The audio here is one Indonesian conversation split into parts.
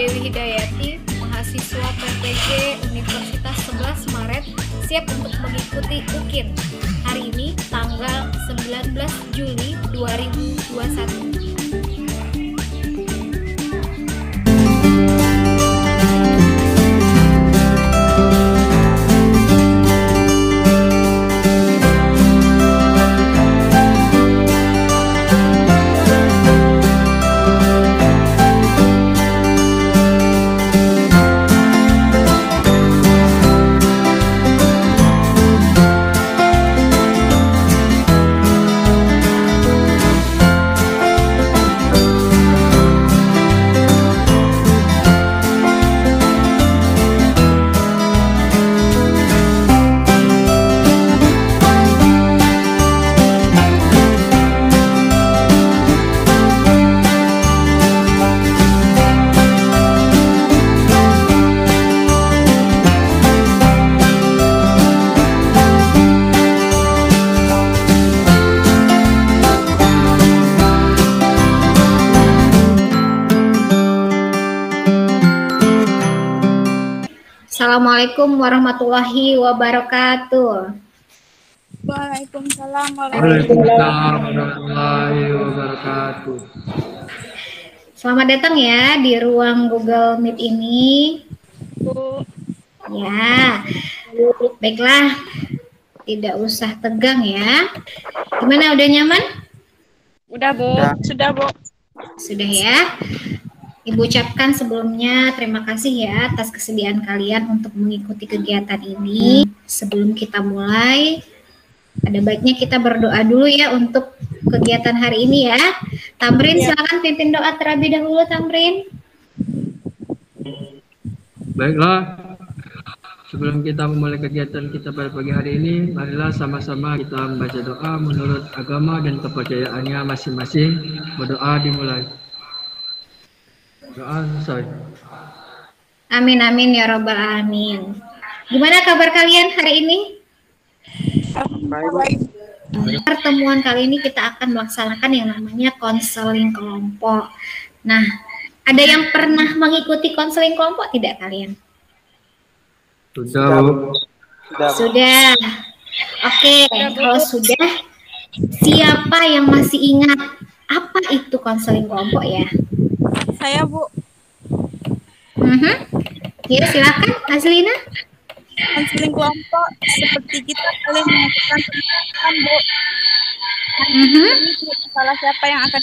Dewi Hidayati, mahasiswa PPG Universitas 11 Maret, siap untuk mengikuti UKIN. Hari ini tanggal 19 Juli 2021. Assalamualaikum warahmatullahi wabarakatuh. Waalaikumsalam warahmatullahi wabarakatuh. Selamat datang ya di ruang Google Meet ini. Bu. Ya, baiklah. Tidak usah tegang ya. Gimana, udah nyaman? Udah, Bu. Sudah, Bu. Sudah ya. Ibu ucapkan sebelumnya terima kasih ya atas kesediaan kalian untuk mengikuti kegiatan ini. Sebelum kita mulai, ada baiknya kita berdoa dulu ya untuk kegiatan hari ini ya. Tamrin, silakan pimpin doa terlebih dahulu, Tamrin. Baiklah, sebelum kita memulai kegiatan kita pada pagi hari ini, marilah sama-sama kita membaca doa menurut agama dan kepercayaannya masing-masing. Berdoa dimulai. Doa selesai. Amin amin ya robbal alamin. Gimana kabar kalian hari ini? Baik. Pertemuan kali ini kita akan melaksanakan yang namanya konseling kelompok. Nah, ada yang pernah mengikuti konseling kelompok tidak kalian? Sudah, Bu. Sudah. Oke, kalau sudah, siapa yang masih ingat apa itu konseling kelompok ya? Saya, Bu. Ya, silakan, Azlina. Konseling kelompok seperti kita saling melakukan pembahasan, Bu. Salah siapa yang akan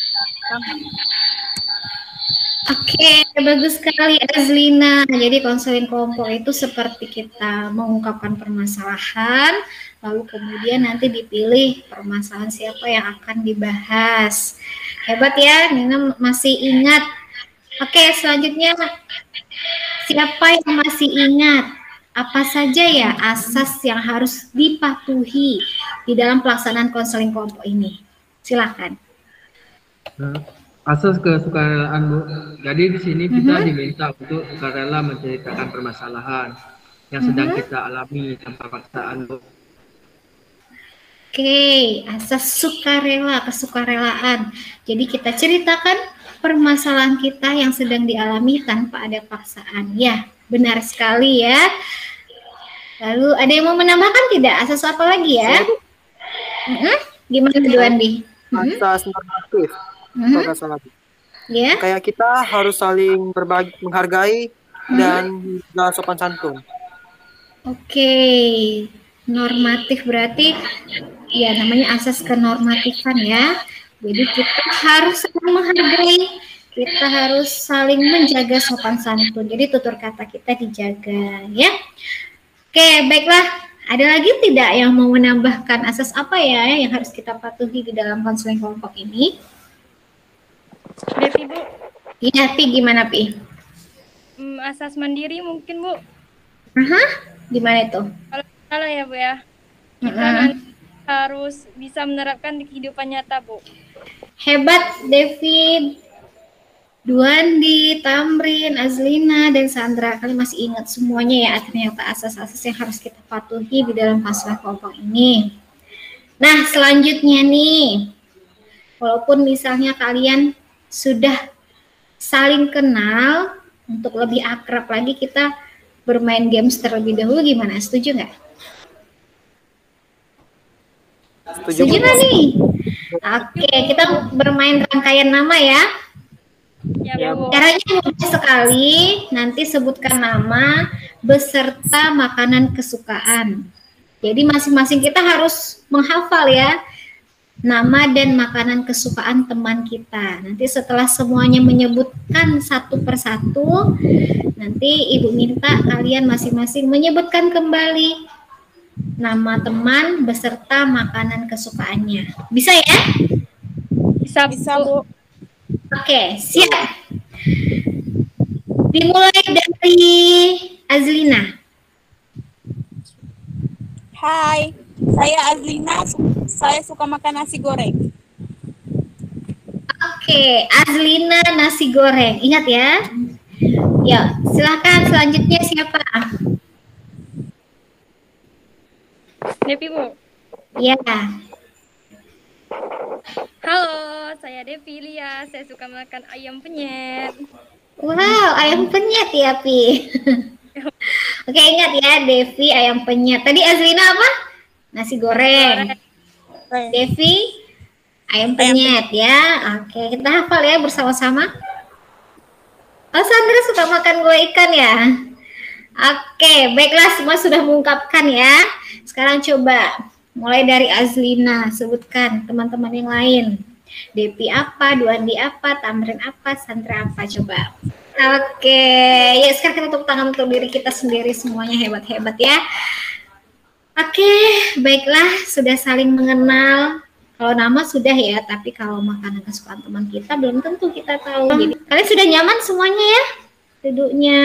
Oke, bagus sekali Azlina. Jadi konseling kelompok itu seperti kita mengungkapkan permasalahan, lalu kemudian nanti dipilih permasalahan siapa yang akan dibahas. Hebat ya, Nina masih ingat. Oke, selanjutnya siapa yang masih ingat apa saja ya asas yang harus dipatuhi di dalam pelaksanaan konseling kelompok ini? Silakan. Asas kesukarelaan, Bu. Jadi di sini kita diminta untuk sukarela menceritakan permasalahan yang sedang kita alami tanpa paksaan, Bu. Oke, asas sukarela, kesukarelaan. Jadi kita ceritakan permasalahan kita yang sedang dialami tanpa ada paksaan. Ya, benar sekali ya. Lalu ada yang mau menambahkan tidak? Asas apa lagi ya? Gimana Duandi? Asas normatif. Ya. Kayak kita harus saling berbagi, menghargai dan juga sopan santun. Oke, normatif berarti ya namanya asas kenormatifan ya. Jadi kita harus saling menghargai, kita harus saling menjaga sopan santun. Jadi tutur kata kita dijaga ya. Oke, baiklah. Ada lagi tidak yang mau menambahkan asas apa ya yang harus kita patuhi di dalam konseling kelompok ini? Devi, Bu. Iya, Pi, gimana Pi? Asas mandiri mungkin, Bu. Gimana itu? Kalau salah ya, Bu ya. Kita harus bisa menerapkan di kehidupan nyata, Bu. Hebat, David, Duandi, Tamrin, Azlina, dan Sandra. Kalian masih ingat semuanya ya ternyata asas-asas yang harus kita patuhi di dalam konseling kelompok ini. Nah, selanjutnya nih, walaupun misalnya kalian sudah saling kenal, Untuk lebih akrab lagi kita bermain games terlebih dahulu, gimana? Setuju nggak? Setuju nggak nih? Oke, kita bermain rangkaian nama ya. Ya, Bu. Caranya mudah sekali, nanti sebutkan nama beserta makanan kesukaan. Jadi masing-masing kita harus menghafal ya, nama dan makanan kesukaan teman kita. Nanti setelah semuanya menyebutkan satu persatu, nanti Ibu minta kalian masing-masing menyebutkan kembali nama teman beserta makanan kesukaannya. Bisa ya? Bisa, Bu. Oke, siap. Dimulai dari Azlina. Hai, saya Azlina. Saya suka makan nasi goreng. Oke, Azlina nasi goreng. Ingat ya. Ya, silakan selanjutnya siapa? Devi, Bu. Ya. Halo, saya Devi Lia. Saya suka makan ayam penyet. Wow, ayam penyet ya, Pi. Oke, ingat ya, Devi ayam penyet. Tadi Azlina apa? Nasi goreng. Devi ayam penyet ya. Oke, kita hafal ya bersama-sama. Oh, Sandra suka makan gulai ikan ya. Oke, baiklah, semua sudah mengungkapkan ya. Sekarang coba mulai dari Azlina, sebutkan teman-teman yang lain. Devi apa, Duandi apa, Tamrin apa, Sandra apa, coba. Oke, ya sekarang kita tepuk tangan untuk diri kita sendiri, semuanya hebat-hebat ya. Oke, baiklah, sudah saling mengenal. Kalau nama sudah ya, tapi kalau makanan kesukaan teman kita belum tentu kita tahu. Jadi, kalian sudah nyaman semuanya ya? Duduknya,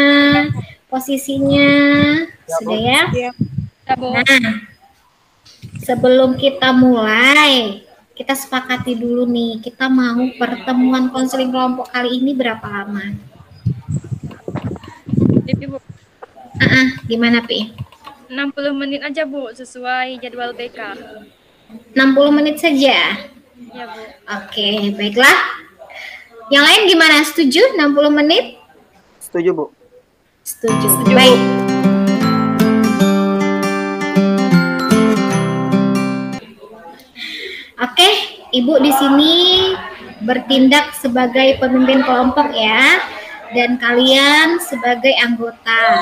posisinya, sudah ya? Nah, sebelum kita mulai, kita sepakati dulu nih, kita mau pertemuan konseling kelompok kali ini berapa lama? Devi, Bu. Gimana, Pi? 60 menit aja, Bu, sesuai jadwal BK. 60 menit saja? Ya, Bu. Oke, baiklah. Yang lain gimana? Setuju 60 menit? Setuju, Bu. Setuju. Baik. Oke, Ibu di sini bertindak sebagai pemimpin kelompok ya, dan kalian sebagai anggota.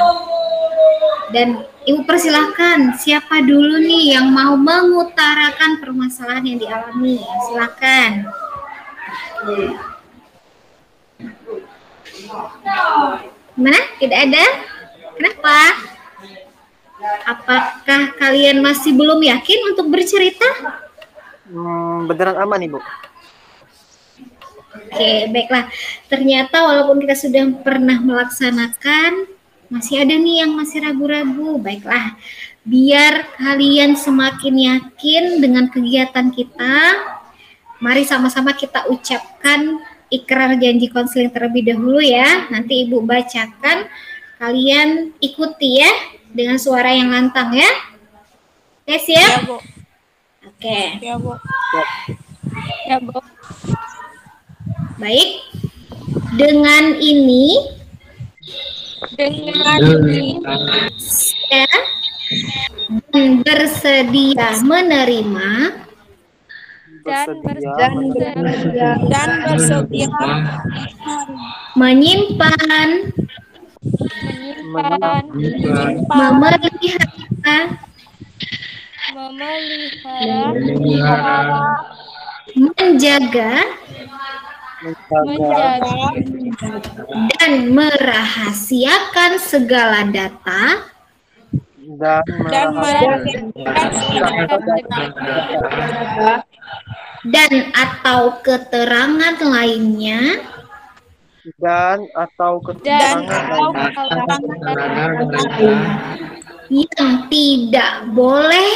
Dan Ibu persilahkan, siapa dulu nih yang mau mengutarakan permasalahan yang dialami? Silakan. Mana? Tidak ada? Kenapa? Apakah kalian masih belum yakin untuk bercerita? Beneran aman, Ibu. Oke, baiklah. Ternyata walaupun kita sudah pernah melaksanakan, masih ada nih yang masih ragu-ragu. Baiklah, biar kalian semakin yakin dengan kegiatan kita, mari sama-sama kita ucapkan ikrar janji konseling terlebih dahulu ya. Nanti Ibu bacakan, kalian ikuti ya dengan suara yang lantang ya. Oke, siap? Ya, Bu. Oke. Ya, Bu. Ya, Bu. Baik. Dengan ini saya bersedia menerima Dan bersedia menyimpan, memelihara, menjaga, dan merahasiakan segala data dan atau keterangan lainnya yang tidak boleh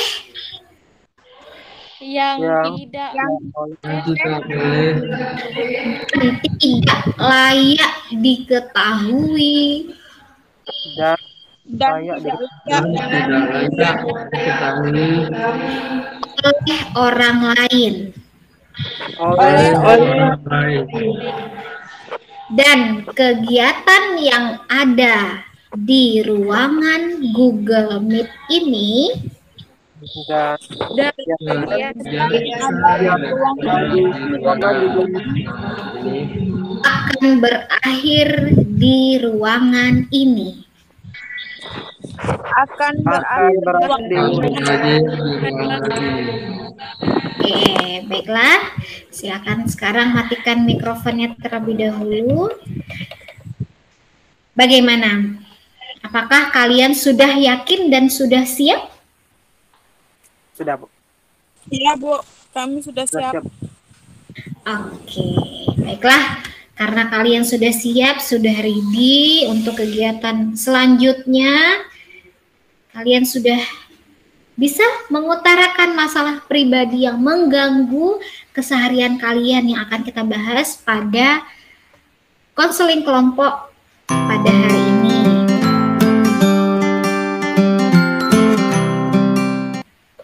tidak tidak layak diketahui dan tidak oleh orang lain Dan kegiatan yang ada di ruangan Google Meet ini Dan Dan ya, akan berakhir di ruangan ini. Akan akan berakhir berakhir Oke, baiklah. Silakan sekarang matikan mikrofonnya terlebih dahulu. Bagaimana? Apakah kalian sudah yakin dan sudah siap? sudah, Bu. Iya, Bu. Kami sudah Sudah siap. siap. Oke, baiklah. Karena kalian sudah siap, sudah ready untuk kegiatan selanjutnya, kalian sudah bisa mengutarakan masalah pribadi yang mengganggu keseharian kalian yang akan kita bahas pada konseling kelompok pada hari ini.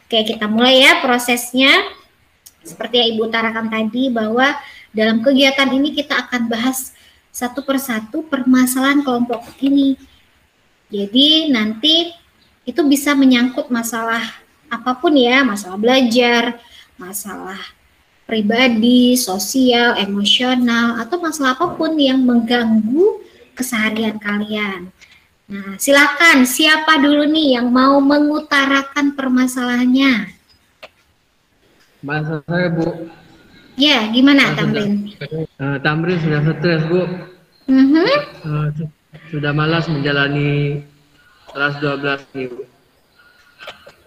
Oke, kita mulai ya prosesnya. Seperti yang Ibu utarakan tadi bahwa dalam kegiatan ini kita akan bahas satu persatu permasalahan kelompok ini. Jadi nanti itu bisa menyangkut masalah apapun ya, masalah belajar, masalah pribadi, sosial, emosional, atau masalah apapun yang mengganggu keseharian kalian. Nah, silakan siapa dulu nih yang mau mengutarakan permasalahannya? Bahasa saya, Bu. Ya, gimana Sudah. Tamrin? Tamrin sudah stres, Bu. Sudah malas menjalani kelas 12 nih, Bu.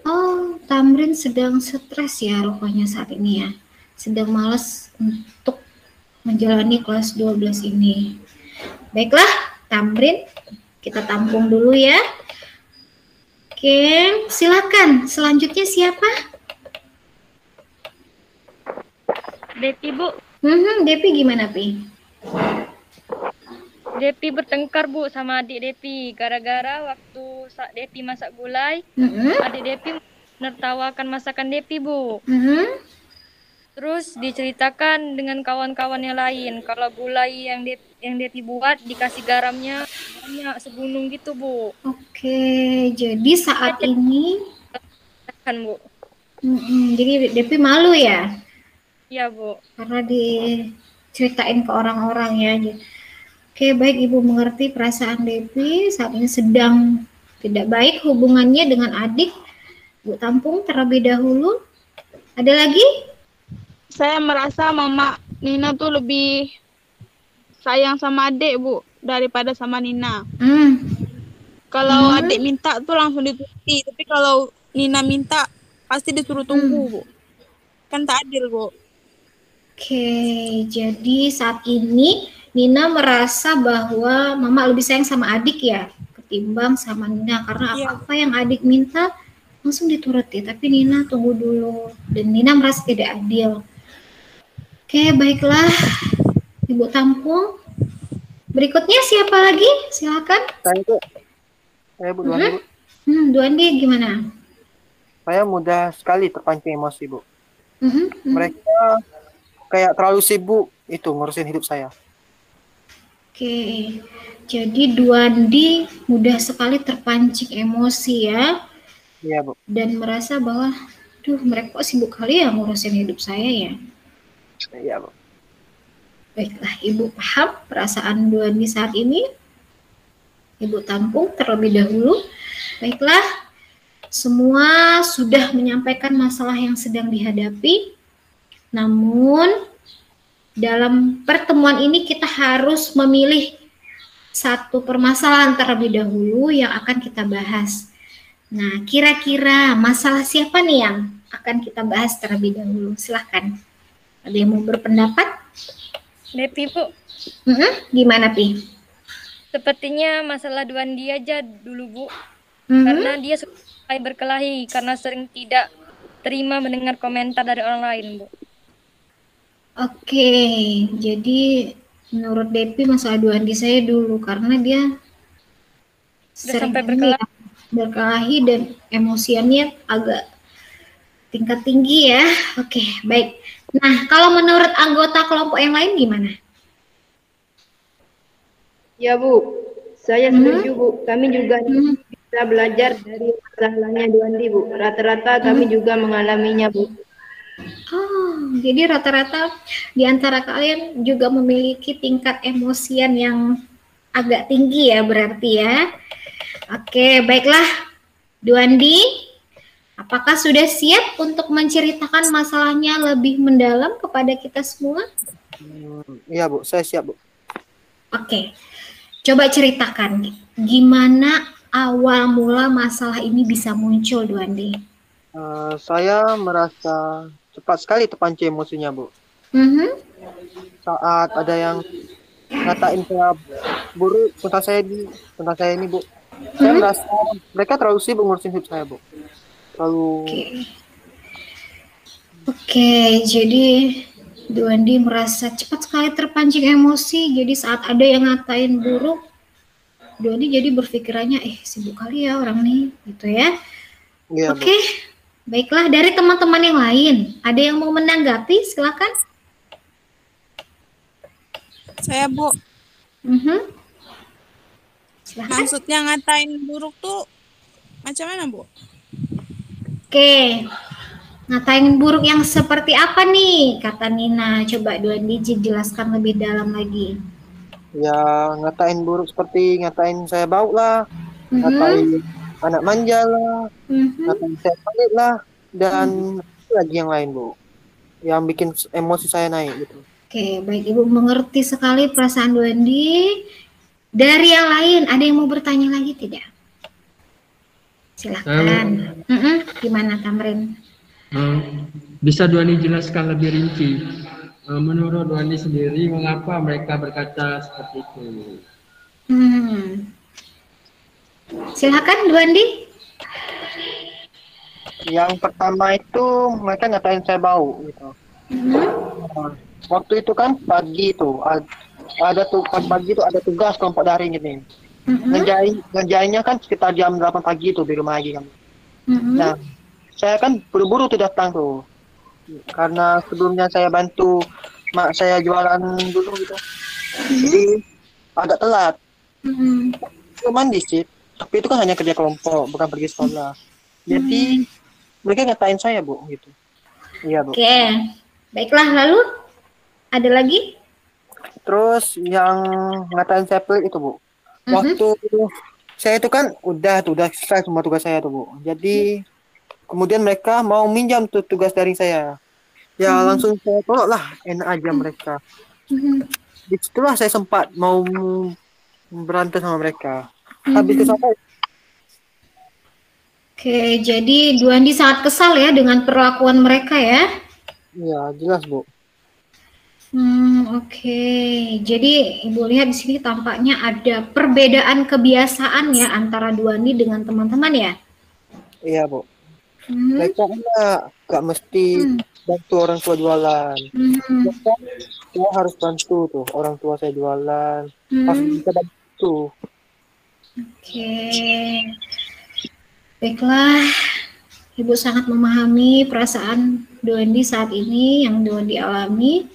Oh, Tamrin sedang stres ya rupanya saat ini ya. Sedang malas untuk menjalani kelas 12 ini. Baiklah, Tamrin, kita tampung dulu ya. Oke, silakan. Selanjutnya siapa? Depi, Bu. Depi gimana, Pi? Depi bertengkar, Bu, sama adik Depi. Gara-gara waktu Depi masak gulai, adik Depi menertawakan masakan Depi, Bu. Terus diceritakan dengan kawan-kawannya lain kalau gulai yang Depi buat dikasih garamnya banyak segunung gitu, Bu. Oke, jadi saat ini Kan, Bu. jadi Depi malu ya Iya, Bu. karena diceritain ke orang-orang ya. Oke, baik, Ibu mengerti perasaan Depi saat ini sedang tidak baik hubungannya dengan adik. Bu tampung terlebih dahulu. Ada lagi? Saya merasa Mama Nina tuh lebih sayang sama adik, Bu, daripada sama Nina. Kalau adik minta tuh langsung dituruti, tapi kalau Nina minta pasti disuruh tunggu, Bu. Kan tak adil, Bu. Oke, jadi saat ini Nina merasa bahwa Mama lebih sayang sama adik ya, ketimbang sama Nina. Karena apa yang adik minta langsung dituruti, tapi Nina tunggu dulu. Dan Nina merasa tidak adil. Oke, baiklah. Ibu tampung. Berikutnya siapa lagi? Silakan. Saya, Bu, Duandi, Bu. Duandi gimana? Saya mudah sekali terpancing emosi, Bu. Mereka kayak terlalu sibuk itu ngurusin hidup saya. Oke, jadi Duandi mudah sekali terpancing emosi ya. Iya, Bu. Dan merasa bahwa, duh mereka kok sibuk kali ya ngurusin hidup saya ya. Iya, Bu. Baiklah, Ibu paham perasaan Duandi saat ini. Ibu tampung terlebih dahulu. Baiklah, semua sudah menyampaikan masalah yang sedang dihadapi. Namun, dalam pertemuan ini kita harus memilih satu permasalahan terlebih dahulu yang akan kita bahas. Nah, kira-kira masalah siapa nih yang akan kita bahas terlebih dahulu? Silahkan. Ada yang mau berpendapat? Depi, Bu. Gimana, Pi? Sepertinya masalah Duandi aja dulu, Bu. Karena dia suka berkelahi karena sering tidak terima mendengar komentar dari orang lain, Bu. Oke, jadi menurut Depi masalah Duandi saya dulu karena dia sering sampai berkelahi dan emosiannya agak tingkat tinggi ya. Oke, baik. Nah, kalau menurut anggota kelompok yang lain gimana? Ya Bu, saya setuju Bu. Kami juga bisa belajar dari masalahnya Duandi Bu. Rata-rata kami juga mengalaminya Bu. Oh, jadi rata-rata di antara kalian juga memiliki tingkat emosian yang agak tinggi ya berarti ya. Oke, baiklah. Duandi, apakah sudah siap untuk menceritakan masalahnya lebih mendalam kepada kita semua? Iya Bu, saya siap Bu. Oke, coba ceritakan gimana awal mula masalah ini bisa muncul, Duandi. Saya merasa cepat sekali terpancing emosinya Bu. Saat ada yang ngatain saya buruk tentang saya ini Bu. Saya merasa mereka terlalu sibuk ngurusin hidup saya Bu. Oke, jadi Duandi merasa cepat sekali terpancing emosi. Jadi saat ada yang ngatain buruk, Duandi jadi berpikirannya, sibuk kali ya orang nih, gitu ya. Iya, Oke, baiklah. Dari teman-teman yang lain, ada yang mau menanggapi? Silakan. Saya Bu. Silakan. Maksudnya ngatain buruk tuh macam mana Bu? Oke. Ngatain buruk yang seperti apa nih, kata Nina? Coba Duandi jelaskan lebih dalam lagi. Ya, ngatain buruk seperti ngatain saya bau lah, ngatain anak manja lah, ngatain saya pelit lah, dan lagi yang lain Bu, yang bikin emosi saya naik gitu. Oke, baik, Ibu mengerti sekali perasaan Duandi. Dari yang lain, ada yang mau bertanya lagi tidak? Silakan. Gimana Tamrin? Bisa Duandi jelaskan lebih rinci? Menurut Duandi sendiri, mengapa mereka berkata seperti itu? Silakan Duandi. Yang pertama itu mereka ngatain saya bau gitu. Waktu itu kan pagi itu pagi itu ada tugas kelompok daring gitu. Ngerjainnya kan sekitar jam 8 pagi itu di rumah lagi kan. Nah, saya kan buru-buru tuh datang tuh. Karena sebelumnya saya bantu mak saya jualan dulu gitu. Jadi agak telat. Mandi sih, tapi itu kan hanya kerja kelompok, bukan pergi sekolah. Jadi mereka ngatain saya Bu gitu. Iya Bu. Oke, baiklah, lalu ada lagi? Terus yang ngatain saya pelit itu Bu. Waktu saya itu kan udah selesai semua tugas saya tuh Bu. Jadi kemudian mereka mau minjam tuh tugas dari saya. Ya langsung saya tolak lah, enak aja mereka. Disitulah saya sempat mau berantem sama mereka. Habis itu sampai. Oke, jadi Duandi sangat kesal ya dengan perlakuan mereka ya? Iya, jelas Bu. Oke. Jadi Ibu lihat di sini tampaknya ada perbedaan kebiasaan ya antara Duandi dengan teman-teman ya? Iya Bu. Mereka nggak mesti bantu orang tua jualan. Saya harus bantu tuh orang tua saya jualan. Harus bisa bantu. Oke. Baiklah, Ibu sangat memahami perasaan Duandi saat ini yang Duandi alami.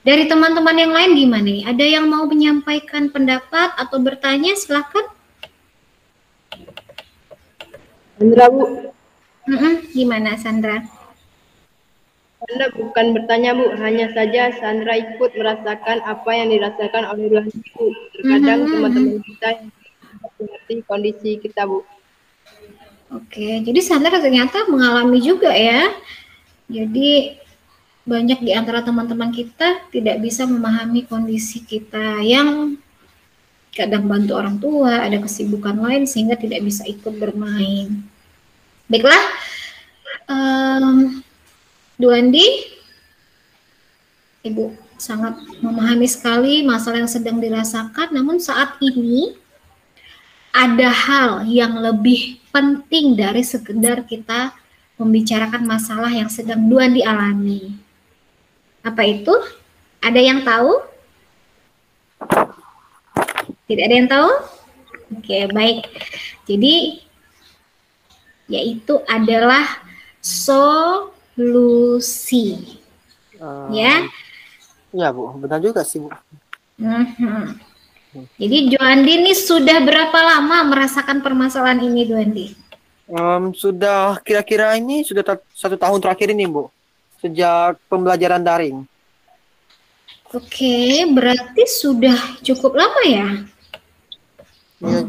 Dari teman-teman yang lain gimana nih? Ada yang mau menyampaikan pendapat atau bertanya? Silakan. Sandra Bu. Gimana Sandra? Anda bukan bertanya Bu, hanya saja Sandra ikut merasakan apa yang dirasakan oleh Duandi Bu. Terkadang teman-teman kita yang mengerti kondisi kita Bu. Oke, jadi Sandra ternyata mengalami juga ya. Jadi banyak di antara teman-teman kita tidak bisa memahami kondisi kita yang kadang bantu orang tua, ada kesibukan lain sehingga tidak bisa ikut bermain. Baiklah, Duandi, Ibu sangat memahami sekali masalah yang sedang dirasakan, namun saat ini ada hal yang lebih penting dari sekedar kita membicarakan masalah yang sedang Duandi alami. Apa itu? Ada yang tahu? Tidak ada yang tahu? Oke, baik. Jadi, yaitu adalah solusi. Ya? Ya Bu, benar juga sih Bu. Jadi Duandi ini sudah berapa lama merasakan permasalahan ini, Duandi? Sudah kira-kira ini sudah 1 tahun terakhir ini, Bu. Sejak pembelajaran daring. Oke, berarti sudah cukup lama ya? Ya,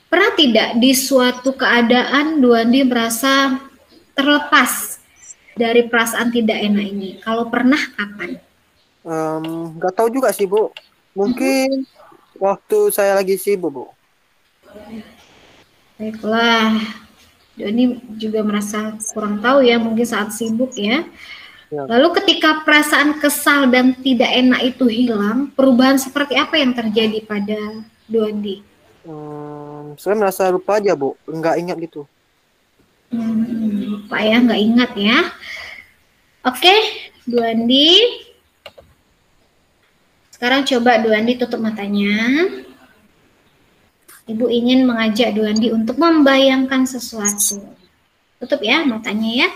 Pernah tidak di suatu keadaan Duandi merasa terlepas dari perasaan tidak enak ini? Kalau pernah, kapan? nggak tahu juga sih, Bu. Mungkin waktu saya lagi sibuk, Bu. Baiklah, Duandi juga merasa kurang tahu ya, mungkin saat sibuk ya. Ya. Lalu ketika perasaan kesal dan tidak enak itu hilang, perubahan seperti apa yang terjadi pada Duandi? Saya merasa lupa aja, Bu. Nggak ingat gitu. Lupa ya, nggak ingat ya. Oke, Duandi. Sekarang coba Duandi tutup matanya. Ibu ingin mengajak Duandi untuk membayangkan sesuatu. Tutup ya matanya ya.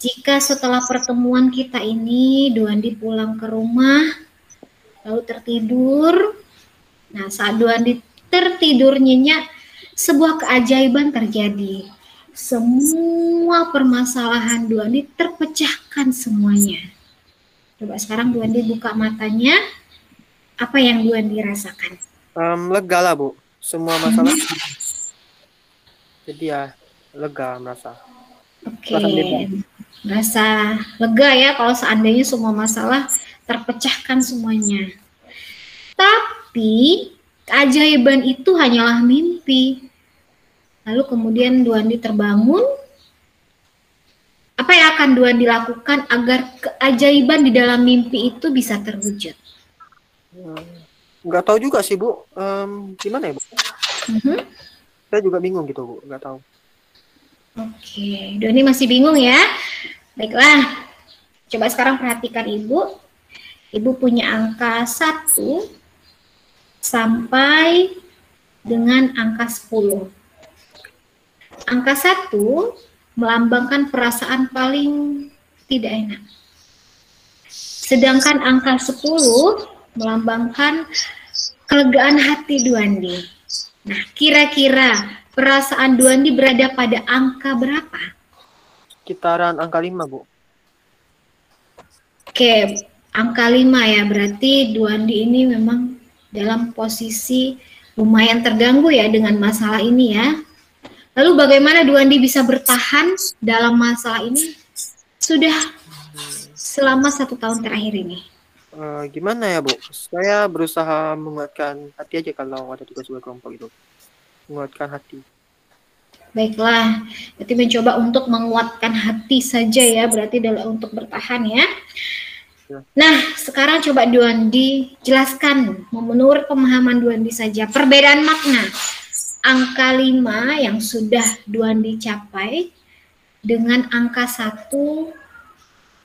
Jika setelah pertemuan kita ini Duandi pulang ke rumah, lalu tertidur. Nah, saat Duandi tertidur nyenyak, sebuah keajaiban terjadi. Semua permasalahan Duandi terpecahkan semuanya. Coba sekarang Duandi buka matanya. Apa yang Duandi rasakan? Lega lah, Bu. Semua masalah. Jadi ya, lega merasa. Oke, merasa lega ya kalau seandainya semua masalah terpecahkan semuanya. Tapi keajaiban itu hanyalah mimpi. Lalu kemudian Duandi terbangun. Apa yang akan Duandi lakukan agar keajaiban di dalam mimpi itu bisa terwujud? Nggak tahu juga sih, Bu. Gimana ya, Bu? Saya juga bingung gitu, Bu. Nggak tahu. Oke, Duandi masih bingung ya. Baiklah, coba sekarang perhatikan Ibu. Ibu punya angka 1 sampai dengan angka 10. Angka 1 melambangkan perasaan paling tidak enak. Sedangkan angka 10 melambangkan kelegaan hati Duandi. Nah, kira-kira perasaan Duandi berada pada angka berapa? Sekitaran angka 5, Bu. Oke, angka 5 ya. Berarti Duandi ini memang dalam posisi lumayan terganggu ya dengan masalah ini ya. Lalu bagaimana Duandi bisa bertahan dalam masalah ini sudah selama 1 tahun terakhir ini? Gimana ya, Bu? Saya berusaha menguatkan hati aja kalau ada tugas kelompok itu. Menguatkan hati. Baiklah, berarti mencoba untuk menguatkan hati saja ya, berarti dalam untuk bertahan ya. Nah, sekarang coba Duandi jelaskan, menurut pemahaman Duandi saja, perbedaan makna angka 5 yang sudah Duandi capai dengan angka 1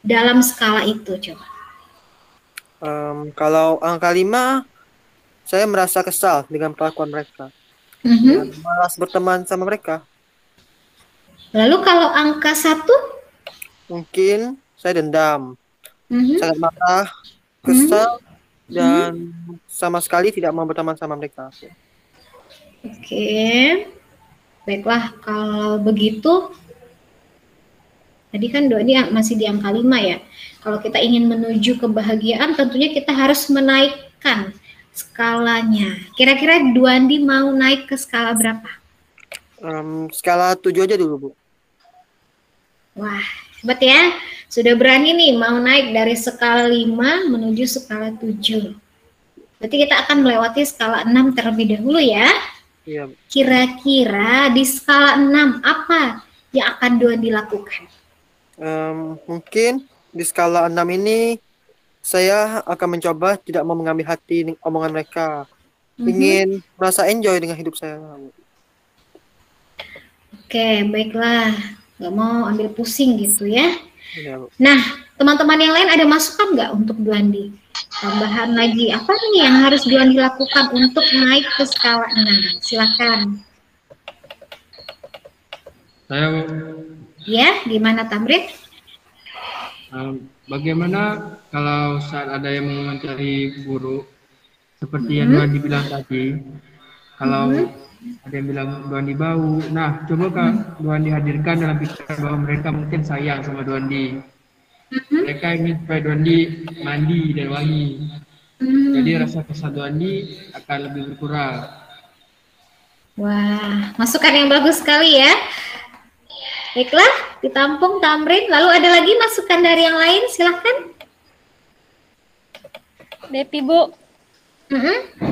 dalam skala itu, coba. Kalau angka 5, saya merasa kesal dengan perlakuan mereka. Dan malas berteman sama mereka. Lalu kalau angka 1? Mungkin saya dendam. Sangat marah, kesal, dan sama sekali tidak mau berteman sama mereka. Oke. Baiklah, kalau begitu tadi kan Duandi masih di angka 5 ya. Kalau kita ingin menuju kebahagiaan, tentunya kita harus menaikkan skalanya. Kira-kira Duandi mau naik ke skala berapa? Skala 7 aja dulu, Bu. Wah, hebat ya. Sudah berani nih mau naik dari skala 5 menuju skala 7. Berarti kita akan melewati skala 6 terlebih dahulu ya. Iya. Kira-kira di skala 6 apa yang akan Duandi lakukan? Mungkin di skala 6 ini saya akan mencoba tidak mau mengambil hati omongan mereka. Ingin merasa enjoy dengan hidup saya. Oke, baiklah. Nggak mau ambil pusing gitu ya. Ya, Bu. Nah, teman-teman yang lain ada masukan nggak untuk Duandi? Tambahan lagi, apa nih yang harus Duandi lakukan untuk naik ke skala 6? Silakan. Saya, Bu. Ya, gimana Tamrin? bagaimana kalau saat ada yang mengomentari guru, seperti yang Duan dibilang tadi, kalau ada yang bilang Duan bau, nah coba Kak Duan dihadirkan dalam pikiran bahwa mereka mungkin sayang sama Duan di. Mereka ingin supaya Duan mandi dan wangi. Jadi rasa kesatuan akan lebih berkurang. Wah, masukan yang bagus sekali ya. Baiklah, ditampung Tamrin. Lalu ada lagi masukan dari yang lain? Silahkan. Depi, Bu.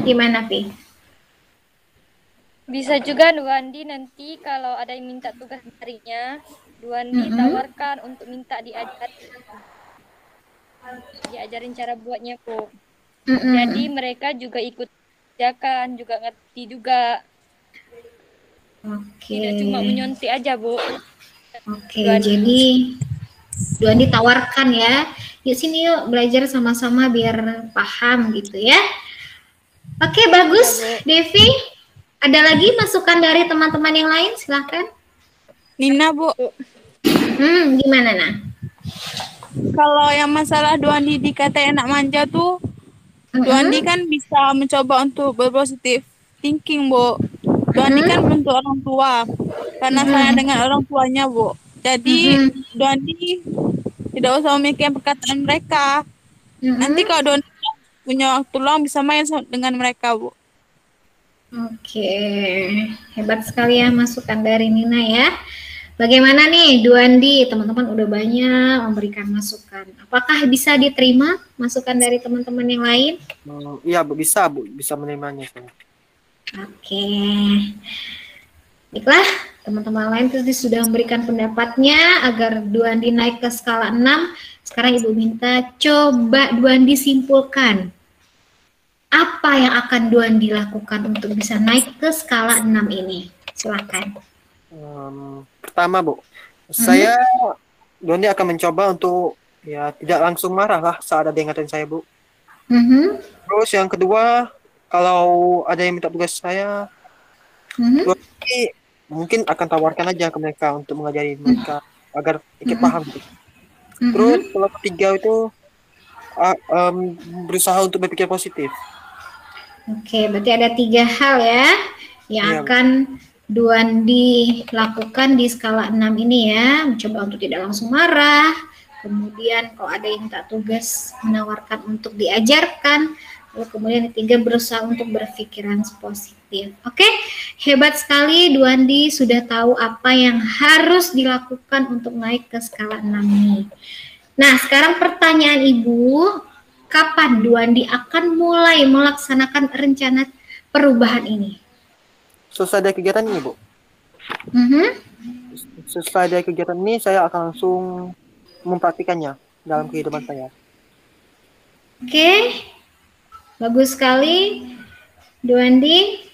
Gimana, Pi? Bisa juga Duandi nanti kalau ada yang minta tugas darinya, Duandi tawarkan untuk minta diajarin cara buatnya, Bu. Jadi mereka juga ikut kerjakan, juga ngerti juga. Tidak cuma menyontek aja, Bu. Jadi Duandi tawarkan ya. Yuk sini yuk belajar sama-sama biar paham gitu ya. Oke, bagus. Ya, Devi, ada lagi masukan dari teman-teman yang lain? Silahkan. Nina, Bu. Gimana, Nah? Kalau yang masalah Duandi dikata enak manja tuh, Duandi kan bisa mencoba untuk berpositif thinking, Bu. Duandi kan untuk orang tua, karena saya dengan orang tuanya, Bu. Jadi Duandi tidak usah memikirkan perkataan mereka. Nanti kalau Duandi punya waktu luang bisa main dengan mereka, Bu. Oke, hebat sekali ya masukan dari Nina ya. Bagaimana nih Duandi, teman-teman udah banyak memberikan masukan. Apakah bisa diterima masukan dari teman-teman yang lain? Iya, Bu, bisa menerimanya. Oke. Baiklah, teman-teman lain tadi sudah memberikan pendapatnya agar Duandi naik ke skala 6. Sekarang Ibu minta coba Duandi simpulkan. Apa yang akan Duandi lakukan untuk bisa naik ke skala 6 ini? Silakan. Pertama, Bu, saya Duandi akan mencoba untuk ya tidak langsung marah lah saat ada yang ngatain saya, Bu. Terus yang kedua, kalau ada yang minta tugas saya, Duandi mungkin akan tawarkan aja ke mereka untuk mengajari mereka agar ikut paham. Gitu. Terus kalau ketiga itu berusaha untuk berpikir positif. Oke, berarti ada 3 hal ya yang akan Duandi lakukan di skala 6 ini ya. Mencoba untuk tidak langsung marah. Kemudian kalau ada yang minta tugas menawarkan untuk diajarkan. Lalu kemudian yang ketiga berusaha untuk berpikiran positif. Oke, hebat sekali Duandi sudah tahu apa yang harus dilakukan untuk naik ke skala 6 ini. Nah, sekarang pertanyaan Ibu, kapan Duandi akan mulai melaksanakan rencana perubahan ini? Selesai dari kegiatan ini, Bu. Selesai dari kegiatan ini, saya akan langsung mempraktikannya dalam kehidupan saya. Oke, bagus sekali, Duandi.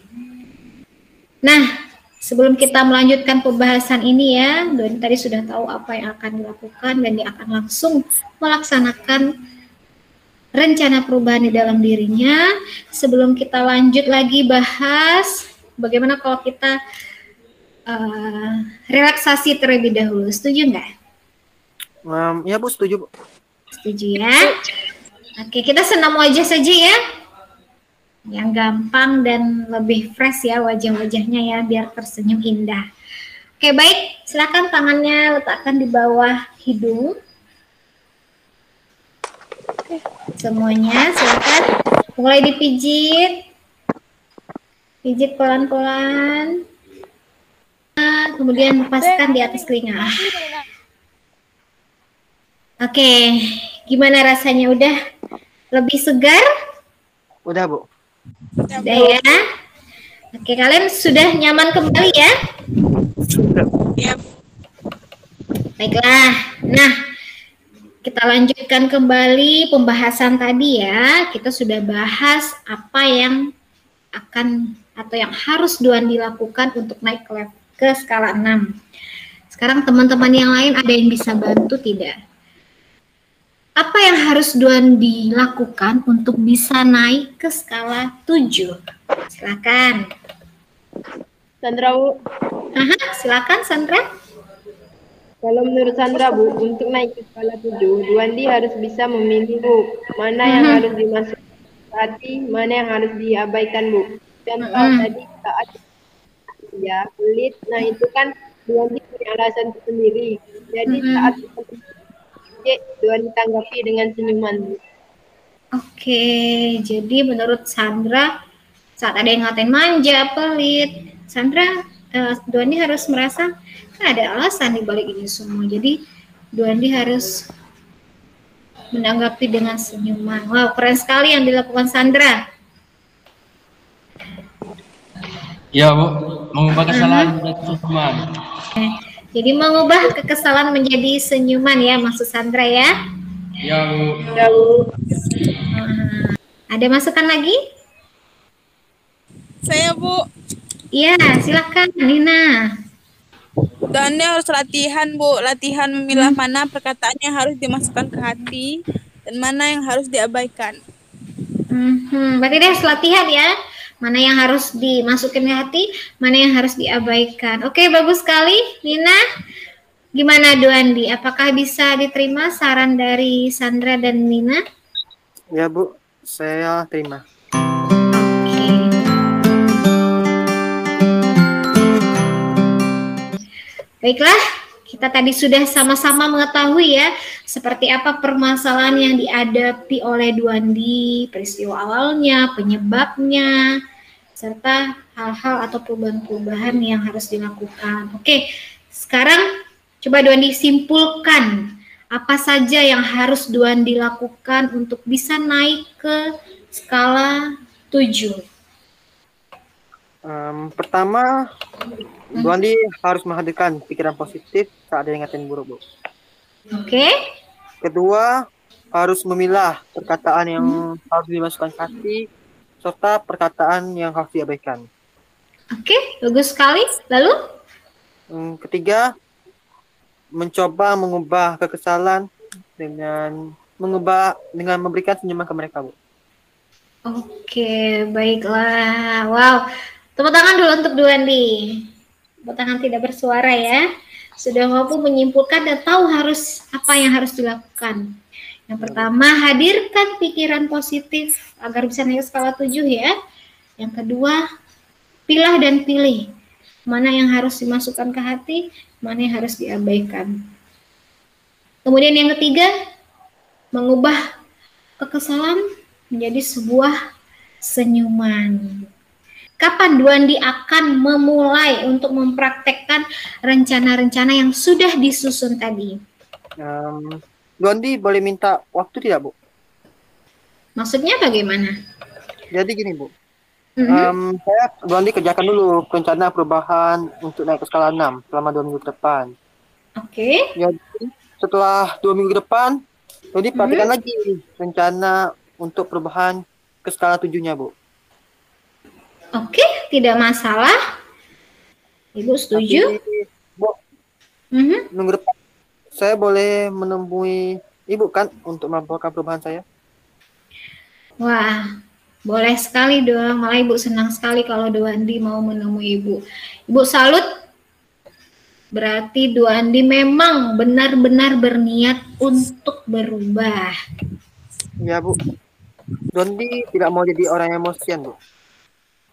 Nah, sebelum kita melanjutkan pembahasan ini ya, Duandi tadi sudah tahu apa yang akan dilakukan dan dia akan langsung melaksanakan rencana perubahan di dalam dirinya. Sebelum kita lanjut lagi bahas, bagaimana kalau kita relaksasi terlebih dahulu? Setuju nggak? Ya, Bu, setuju, Bu. Setuju ya? Oke, kita senam wajah saja ya. Yang gampang dan lebih fresh ya wajah-wajahnya ya, biar tersenyum indah. Oke, baik. Silakan tangannya letakkan di bawah hidung. Semuanya, silakan. Mulai dipijit. Pijit pelan-pelan. Kemudian lepaskan di atas telinga. Oke, gimana rasanya? Udah lebih segar? Udah, Bu. Sudah ya. Oke, kalian sudah nyaman kembali ya? Sudah. Baiklah. Nah, kita lanjutkan kembali pembahasan tadi ya. Kita sudah bahas apa yang akan atau yang harus Duandi lakukan untuk naik ke skala 6. Sekarang teman-teman yang lain ada yang bisa bantu tidak? Apa yang harus Duandi lakukan untuk bisa naik ke skala 7? Silakan. Sandra, Bu. Silakan Sandra. Kalau menurut Sandra, Bu, untuk naik ke skala 7, Duandi harus bisa memilih, Bu, mana yang harus dimasukkan ke hati, mana yang harus diabaikan, Bu. Contoh tadi saat ya kulit, nah itu kan Duandi punya alasan sendiri. Jadi saat Duandi tanggapi dengan senyuman, Bu. Oke, jadi menurut Sandra saat ada yang ngatain manja, pelit, Sandra, Duandi harus merasa kan ada alasan di balik ini semua. Jadi Duandi harus menanggapi dengan senyuman. Wow, keren sekali yang dilakukan Sandra. Ya, Bu, mengubah kesalahan menjadi senyuman. Jadi mengubah kekesalan menjadi senyuman ya, maksud Sandra ya. Ya, Bu. Ya, Bu. Ada masukan lagi? Saya, Bu. Iya, silakan Nina. Duandi harus latihan, Bu. Latihan memilah mana perkataan yang harus dimasukkan ke hati dan mana yang harus diabaikan. Berarti dia harus latihan ya. Mana yang harus dimasukin ke hati, mana yang harus diabaikan. Oke, bagus sekali, Nina. Gimana Duandi? Apakah bisa diterima saran dari Sandra dan Nina? Ya, Bu, saya terima. Baiklah, kita tadi sudah sama-sama mengetahui ya seperti apa permasalahan yang dihadapi oleh Duandi, peristiwa awalnya, penyebabnya, serta hal-hal atau perubahan-perubahan yang harus dilakukan. Oke, sekarang coba Duandi simpulkan apa saja yang harus Duandi lakukan untuk bisa naik ke skala 7. Pertama, Duandi harus menghadirkan pikiran positif saat ada yang ngatain buruk, Bu. Oke. Kedua, harus memilah perkataan yang harus dimasukkan ke hati serta perkataan yang harus diabaikan. Oke, bagus sekali. Lalu? Ketiga, mencoba mengubah kekesalan dengan memberikan senyuman ke mereka, Bu. Oke, baiklah. Wow. Tepuk tangan dulu untuk Duandi. Tepuk tangan tidak bersuara ya. Sudah mampu menyimpulkan dan tahu apa yang harus dilakukan. Yang pertama, hadirkan pikiran positif agar bisa naik skala 7 ya. Yang kedua, pilah dan pilih mana yang harus dimasukkan ke hati, mana yang harus diabaikan. Kemudian yang ketiga, mengubah kekesalan menjadi sebuah senyuman. Kapan Duandi akan memulai untuk mempraktekkan rencana-rencana yang sudah disusun tadi? Duandi boleh minta waktu tidak, Bu? Maksudnya bagaimana? Jadi gini, Bu. Saya Duandi kerjakan dulu rencana perubahan untuk naik ke skala 6 selama 2 minggu ke depan. Oke. Jadi setelah 2 minggu ke depan, Duandi perhatikan lagi rencana untuk perubahan ke skala 7-nya, Bu. Oke, tidak masalah. Ibu setuju? Tapi, Bu, minggu depan saya boleh menemui Ibu kan untuk melaporkan perubahan saya? Wah, boleh sekali dong. Malah Ibu senang sekali kalau Duandi mau menemui Ibu. Ibu salut. Berarti Duandi memang benar-benar berniat untuk berubah. Ya, Bu. Duandi tidak mau jadi orang yang emosian, Bu.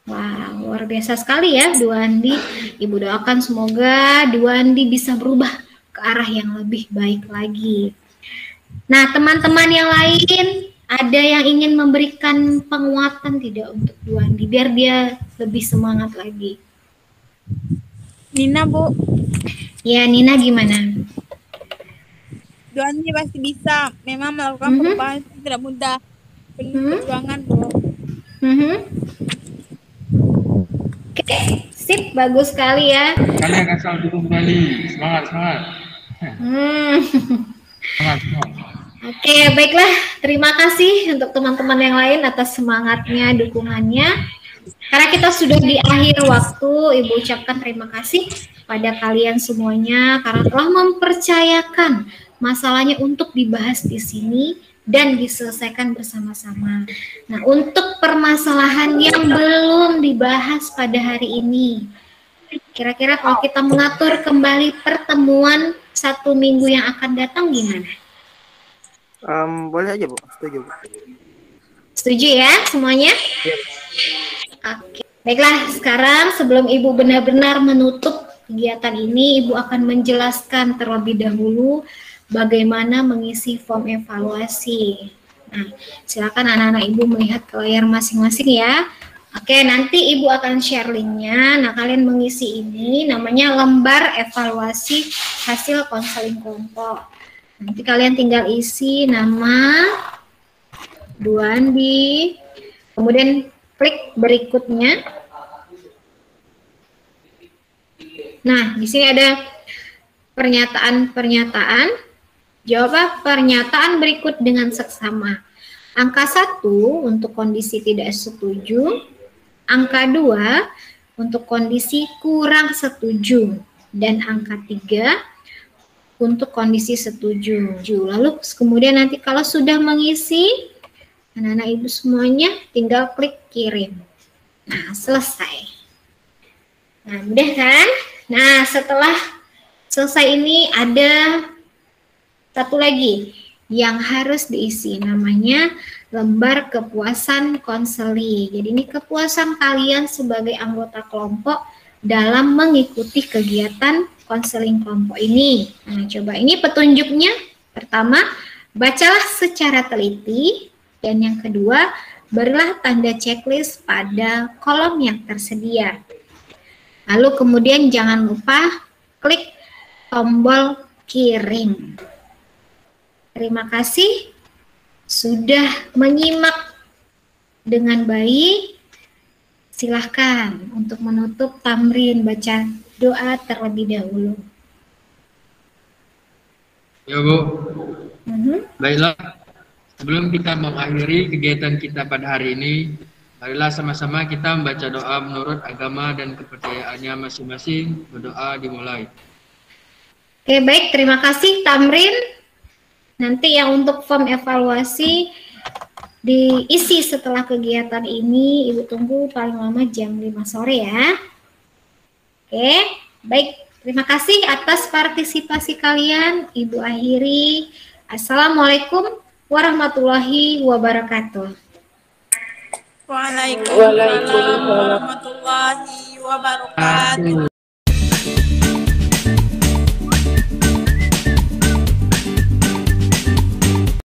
Wah, luar biasa sekali ya Duandi. Ibu doakan semoga Duandi bisa berubah ke arah yang lebih baik lagi. Nah, teman-teman yang lain, ada yang ingin memberikan penguatan tidak untuk Duandi biar dia lebih semangat lagi? Nina, Bu. Ya, Nina gimana? Duandi pasti bisa. Memang melakukan perubahan itu tidak mudah. Penuh perjuangan, Bu. Oke, sip, bagus sekali ya. Kalian akan selalu dukung kembali. Semangat. Semangat. Oke, baiklah. Terima kasih untuk teman-teman yang lain atas semangatnya, dukungannya. Karena kita sudah di akhir waktu, Ibu ucapkan terima kasih pada kalian semuanya karena telah mempercayakan masalahnya untuk dibahas di sini dan diselesaikan bersama-sama. Nah, untuk permasalahan yang belum dibahas pada hari ini, kira-kira kalau kita mengatur kembali pertemuan 1 minggu yang akan datang gimana? Boleh aja, Bu. Setuju, Bu. Setuju ya semuanya? Iya. Oke. Baiklah, sekarang sebelum Ibu benar-benar menutup kegiatan ini, Ibu akan menjelaskan terlebih dahulu bagaimana mengisi form evaluasi. Nah, silakan anak-anak Ibu melihat ke layar masing-masing ya. Oke, nanti Ibu akan share linknya. Nah, kalian mengisi ini namanya lembar evaluasi hasil konseling kelompok. Nanti kalian tinggal isi nama, Bu Andi, kemudian klik berikutnya. Nah, di sini ada pernyataan-pernyataan. Jawab pernyataan berikut dengan seksama. Angka 1 untuk kondisi tidak setuju. Angka 2 untuk kondisi kurang setuju. Dan angka 3 untuk kondisi setuju. Lalu kemudian nanti kalau sudah mengisi, anak-anak Ibu semuanya tinggal klik kirim. Nah, selesai. Nah, mudah kan? Nah, setelah selesai ini ada satu lagi yang harus diisi, namanya lembar kepuasan konseli. Jadi ini kepuasan kalian sebagai anggota kelompok dalam mengikuti kegiatan konseling kelompok ini. Nah, coba ini petunjuknya. Pertama, bacalah secara teliti. Dan yang kedua, berilah tanda checklist pada kolom yang tersedia. Lalu kemudian jangan lupa klik tombol kirim. Terima kasih sudah menyimak dengan baik. Silahkan untuk menutup tamrin baca doa terlebih dahulu. Ya, Bu. Baiklah, sebelum kita mengakhiri kegiatan kita pada hari ini, marilah sama-sama kita membaca doa menurut agama dan kepercayaannya masing-masing. Berdoa dimulai. Oke, baik. Terima kasih, Tamrin. Nanti yang untuk form evaluasi diisi setelah kegiatan ini. Ibu tunggu paling lama jam 5 sore ya. Oke, baik. Terima kasih atas partisipasi kalian. Ibu akhiri. Assalamualaikum warahmatullahi wabarakatuh. Waalaikumsalam warahmatullahi wabarakatuh.